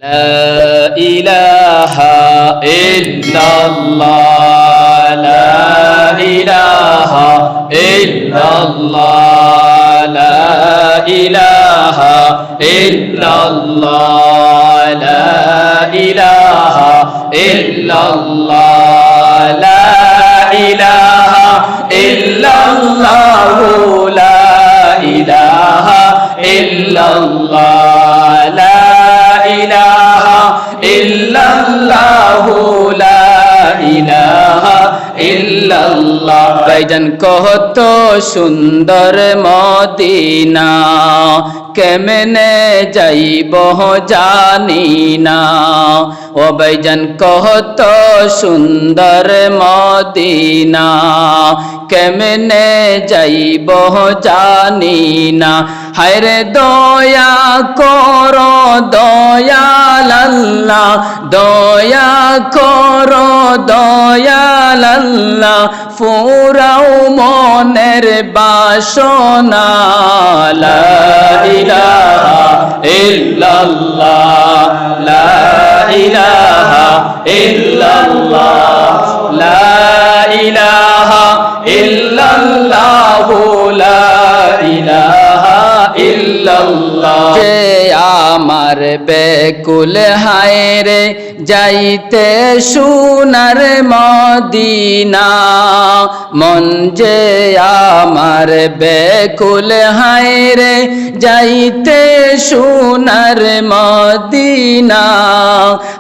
لا إله إلا الله لا إله إلا الله لا إله إلا الله لا إله إلا الله لا إله إلا الله لا إله إلا الله لا إله إلا الله لا إله إلا الله ভাইজান কত সুন্দর মদিনা কেমনে যাইব জানি না ও ভাইজান কত সুন্দর মদিনা কেমনে যাইব জানি না হায়রে দয়া করো দয়াল আল্লাহ দয়া করো দয়াল আল্লাহ ফুরাও মনের বাসনা লা ইলাহা ইল্লাল্লাহ লা ইলাহা ইল্লাল্লাহ লা ইলাহা ইল্লাল্লাহ লা ইলাহা ইল্লাল্লাহ যে আমার বেকুল হায়রে যাইতে সোনার মদিনা মন যে আমার বেকুল হায়রে যাইতে সোনার মদিনা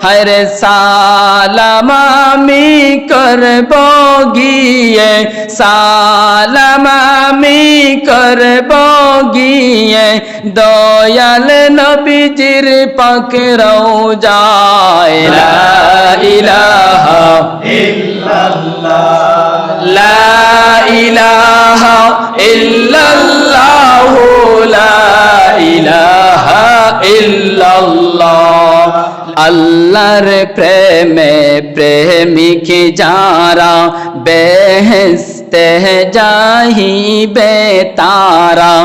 হায়রে সালাম আমি করব গিয়ে সালাম আমি করব গিয়ে দয়াল নবীজির পাক রওজায় লা ইলাহা ইল্লাল্লাহ লা ইলাহা ইল্লাল্লাহ লা ইলাহা ইল্লাল্লাহ আল্লাহর প্রেমে প্রেমিক যারা বেহেশতে যাইবে তারা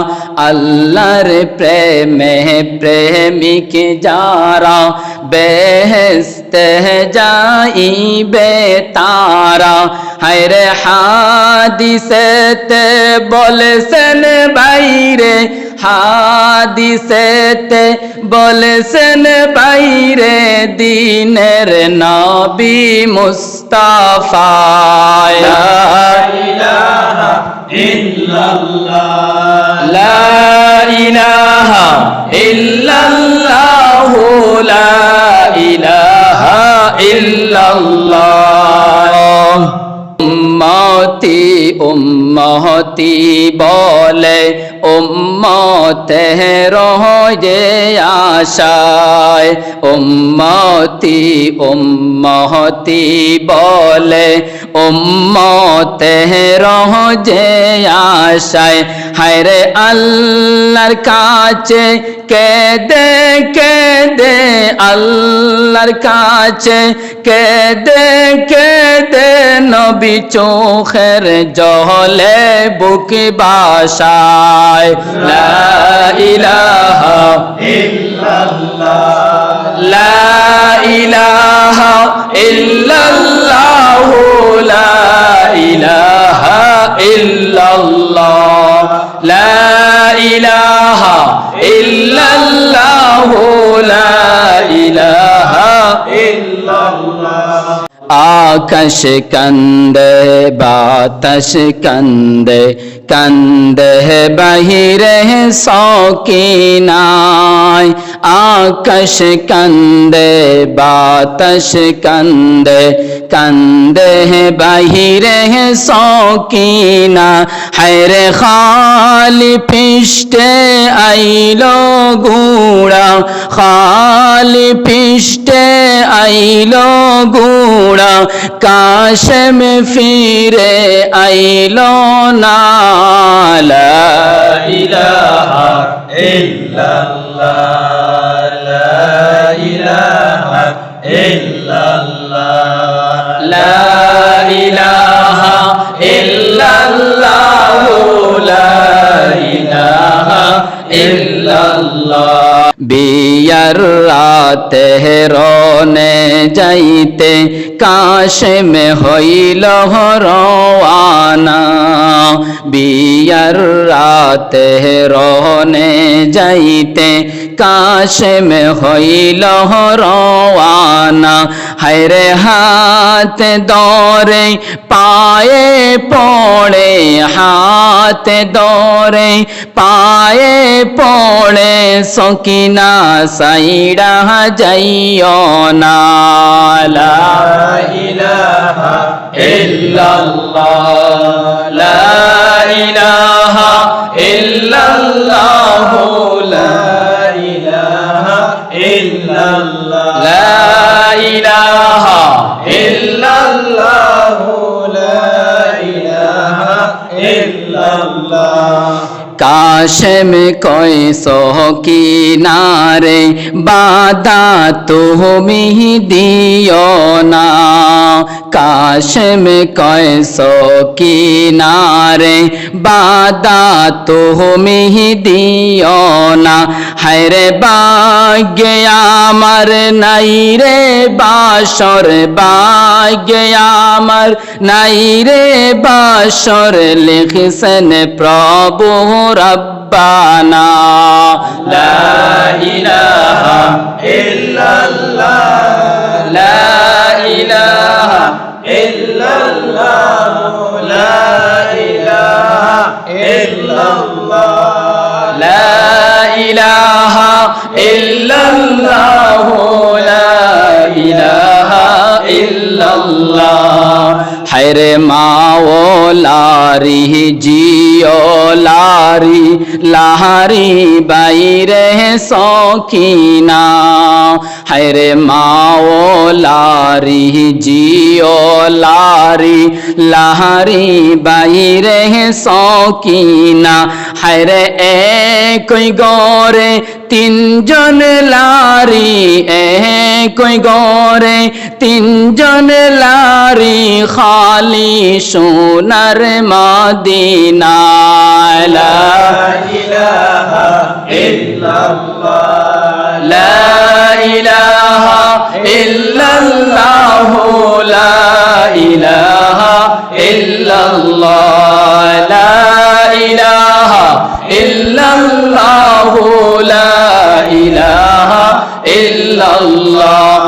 আল্লাহর প্রেমে প্রেমিক যারা বেহেশতে যাইবে তারা হায়রে হাদিসেতে বলেছেন বাইরে হাদিসেতে বলেছেন বাইরে দিনের নবী মুস্তাফা লা ইলাহা ইল্লাল্লাহ লা ইলাহা ইল্লাল্লাহ লা ইলাহা ইল্লাল্লাহ উম্মতি উম্মতি বলে উম্মতে রহে আশায় উম্মতি উম্মতি বলে উম্মতে রহে আশায় হায়রে আল্লাহর কাছে কেদে কেদে আল্লাহর কাছে কেদে কেদে নবী চোখের জলে বুক বাসায় লা ইলাহা ইল্লাল্লাহ লা ইলাহা ইল্লাল্লাহ লা ইলাহা ইল্লাল্লাহ লা ইলাহা ইল্লাল্লাহ লা ইলাহা ইল্লাল্লাহ আকাশ কান্দে বাতাস কান্দে কান্দে বাহিরে সকিনায় আকাশ কান্দে বাতাস কান্দে কান্দে বাহিরে সকিনা হায়রে খালি পৃষ্ঠে আইলো গুড়া খালি পৃষ্ঠে আইলো গুড়া কাশেম ফিরে আইলো না লা ইলাহা ইল্লাল্লাহ লা ইলাহা ইল্লাল্লাহ লা ইলাহা ইল্লাল্লাহ লা ইলাহা ইল্লাল্লাহ বিয়ার রাতে রনে যাইতে কাশেম হইল রওয়ানা বিয়ার রাতে রনে যাইতে কাশেম হইল রওয়ানা হায়রে হাত দরে পায়ে পড়ে হাত দরে পায়ে পড়ে সকিনা সাইডা যাইও না লা ইলাহা ইল্লাল্লাহ লা ইলাহা ইল্লাল্লাহ লা ইলাহা ইল্লাল্লাহ লা ইলাহা ইল্লাল্লাহ লা ইলাহা ইল্লাল্লাহ কাশেম কয় সকিনারে বাদা তুমি দিও না কাশেম কয় সকিনারে বাদা তুমি দিও না হায়রে ভাগ্য আমার নাই রে বাসর ভাগ্য আমার নাই রে বাসর লিখছেন প্রভু রব্বানা লা ইলাহা ইল্লাল্লাহ লা ইলাহা ইল্লাল্লাহ লা ইলাহা ইল্লাল্লাহ লা ইলাহা ইল্লাল্লাহ লা ইলাহা ইল্লাল্লাহ হায়রে মাওলারি জিও লারি লাহারি বাইরে সকিনা হায়রে মাওলারি জিও লারি লাহারি বাইরে সকিনা হায়রে একই গরে তিনজন লারি একই গরে তিনজন লারি খালি সোনার মদিনা লা ইলাহা ইল্লাল্লাহ লা ইলাহা ইল্লাল্লাহ লা ইলাহা ইল্লাল্লাহ লা ইলাহা ইল্লাল্লাহ লা ইলাহা ইল্লাল্লাহ